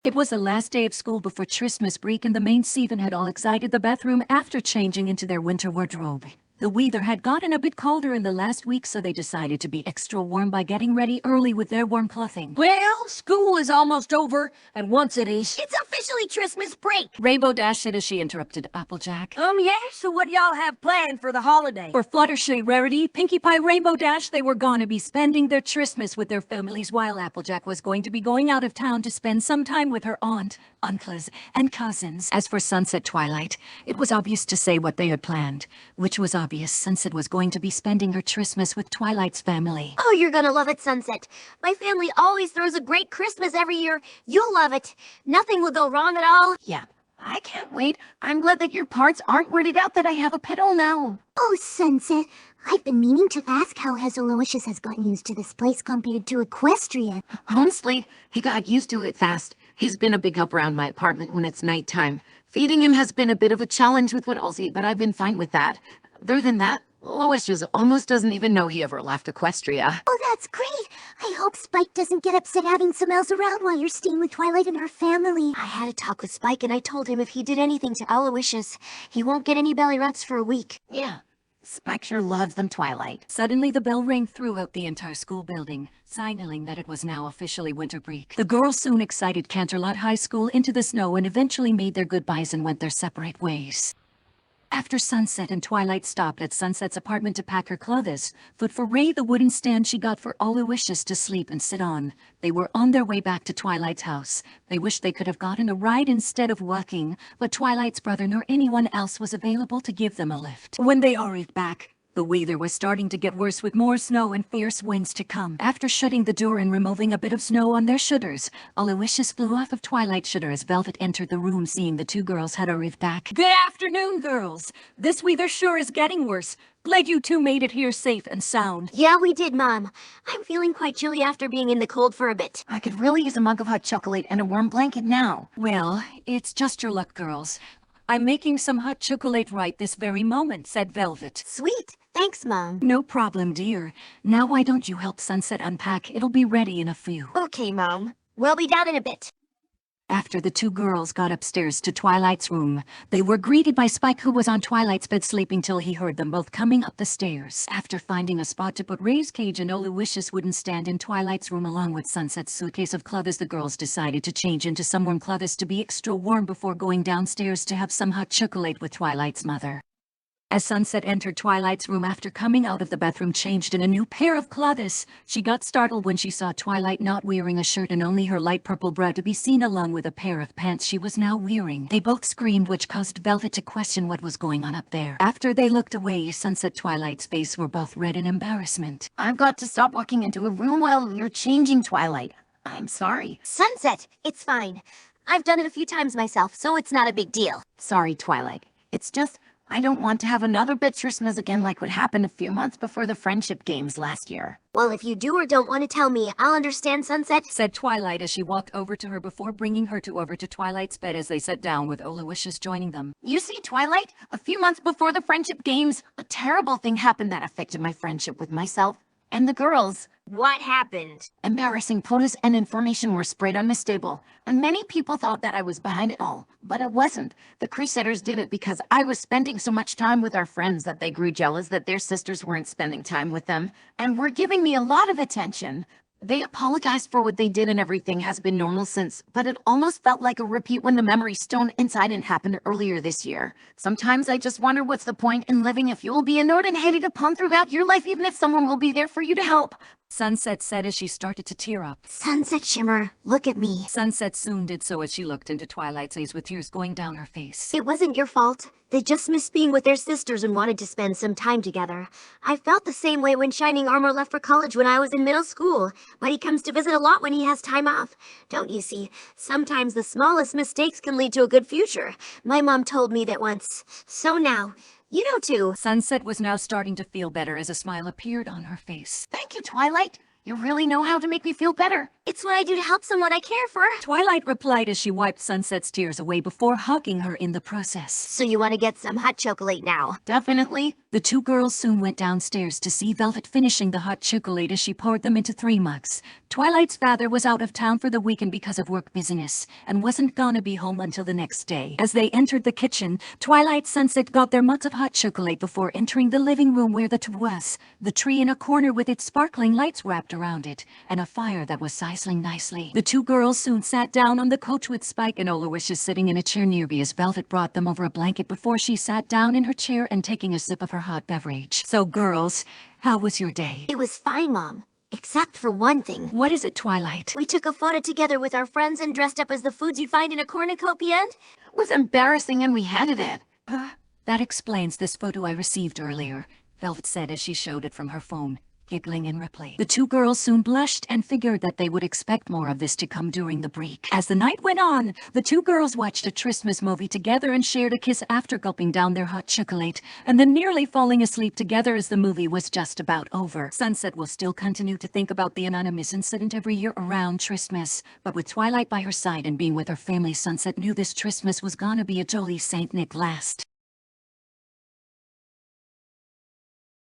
It was the last day of school before Christmas break and the main seven had all exited the bathroom after changing into their winter wardrobe. The weather had gotten a bit colder in the last week, so they decided to be extra warm by getting ready early with their warm clothing. Well, school is almost over, and once it is, It's officially Christmas break! Rainbow Dash said as she interrupted Applejack. yeah, so what y'all have planned for the holiday? For Fluttershy, Rarity, Pinkie Pie, Rainbow Dash, they were gonna be spending their Christmas with their families, while Applejack was going to be going out of town to spend some time with her aunt, uncles, and cousins. As for Sunset Twilight, it was obvious to say what they had planned, which was obvious. Sunset was going to be spending her Christmas with Twilight's family. Oh, you're gonna love it, Sunset. My family always throws a great Christmas every year. You'll love it. Nothing will go wrong at all. Yeah, I can't wait. I'm glad that your parts aren't weirded out that I have a pedal now. Oh, Sunset, I've been meaning to ask how Aloysius has gotten used to this place compared to Equestria. Honestly, he got used to it fast. He's been a big help around my apartment when it's nighttime. Feeding him has been a bit of a challenge with what I'll eat, but I've been fine with that. Other than that, Aloysius almost doesn't even know he ever left Equestria. Oh, that's great. I hope Spike doesn't get upset having some else around while you're staying with Twilight and her family. I had a talk with Spike and I told him if he did anything to Aloysius, he won't get any belly rubs for a week. Yeah, Spike sure loves them Twilight. Suddenly, the bell rang throughout the entire school building, signaling that it was now officially winter break. The girls soon excited Canterlot High School into the snow and eventually made their goodbyes and went their separate ways. After Sunset and Twilight stopped at Sunset's apartment to pack her clothes, but for Ray the wooden stand she got for Aloysius to sleep and sit on, they were on their way back to Twilight's house. They wished they could have gotten a ride instead of walking, but Twilight's brother nor anyone else was available to give them a lift. When they arrived back, the weather was starting to get worse with more snow and fierce winds to come. After shutting the door and removing a bit of snow on their shutters, Aloysius flew off of Twilight's shutter as Velvet entered the room, seeing the two girls had arrived back. Good afternoon, girls. This weather sure is getting worse. Glad you two made it here safe and sound. Yeah, we did, Mom. I'm feeling quite chilly after being in the cold for a bit. I could really use a mug of hot chocolate and a warm blanket now. Well, it's just your luck, girls. I'm making some hot chocolate right this very moment, said Velvet. Sweet. Thanks, Mom. No problem, dear. Now why don't you help Sunset unpack? It'll be ready in a few. Okay, Mom. We'll be down in a bit. After the two girls got upstairs to Twilight's room, they were greeted by Spike, who was on Twilight's bed sleeping till he heard them both coming up the stairs. After finding a spot to put Ray's cage and Aloysius' wooden stand in Twilight's room along with Sunset's suitcase of clothes, the girls decided to change into some warm clothes to be extra warm before going downstairs to have some hot chocolate with Twilight's mother. As Sunset entered Twilight's room after coming out of the bathroom changed in a new pair of clothes, she got startled when she saw Twilight not wearing a shirt and only her light purple bra to be seen along with a pair of pants she was now wearing. They both screamed, which caused Velvet to question what was going on up there. After they looked away, Sunset Twilight's face were both red in embarrassment. I've got to stop walking into a room while you're changing, Twilight. I'm sorry. Sunset, it's fine. I've done it a few times myself, so it's not a big deal. Sorry, Twilight. It's just, I don't want to have another bitch Christmas again like what happened a few months before the friendship games last year. Well, if you do or don't want to tell me, I'll understand, Sunset, said Twilight as she walked over to her before bringing her over to Twilight's bed as they sat down with Aloysius joining them. You see, Twilight, a few months before the friendship games, a terrible thing happened that affected my friendship with myself and the girls. What happened? Embarrassing photos and information were spread on Miss Stable, and many people thought that I was behind it all, but I wasn't. The Crusaders did it because I was spending so much time with our friends that they grew jealous that their sisters weren't spending time with them, and were giving me a lot of attention. They apologized for what they did and everything has been normal since, but it almost felt like a repeat when the Memory Stone incident happened earlier this year. Sometimes I just wonder what's the point in living if you will be ignored and hated upon throughout your life, even if someone will be there for you to help. Sunset said as she started to tear up. Sunset Shimmer, look at me. Sunset soon did so as she looked into Twilight's eyes with tears going down her face. It wasn't your fault. They just missed being with their sisters and wanted to spend some time together. I felt the same way when Shining Armor left for college when I was in middle school, but he comes to visit a lot when he has time off. Don't you see? Sometimes the smallest mistakes can lead to a good future. My mom told me that once. So now, you know too. Sunset was now starting to feel better as a smile appeared on her face. Thank you, Twilight. You really know how to make me feel better. It's what I do to help someone I care for. Twilight replied as she wiped Sunset's tears away before hugging her in the process. So you want to get some hot chocolate now? Definitely. The two girls soon went downstairs to see Velvet finishing the hot chocolate as she poured them into 3 mugs. Twilight's father was out of town for the weekend because of work business and wasn't gonna be home until the next day. As they entered the kitchen, Twilight, Sunset got their mugs of hot chocolate before entering the living room where the tub was. The tree in a corner with its sparkling lights wrapped around it, and a fire that was sizzling nicely. The two girls soon sat down on the couch with Spike and Aloysius sitting in a chair nearby as Velvet brought them over a blanket before she sat down in her chair and taking a sip of her hot beverage. So girls, how was your day? It was fine, Mom. Except for one thing. What is it, Twilight? We took a photo together with our friends and dressed up as the foods you find in a cornucopia and... It was embarrassing and we hated it. That explains this photo I received earlier, Velvet said as she showed it from her phone, giggling in reply. The two girls soon blushed and figured that they would expect more of this to come during the break. As the night went on, the two girls watched a Christmas movie together and shared a kiss after gulping down their hot chocolate, and then nearly falling asleep together as the movie was just about over. Sunset will still continue to think about the Anon-A-Miss incident every year around Christmas, but with Twilight by her side and being with her family, Sunset knew this Christmas was gonna be a jolly Saint Nick last.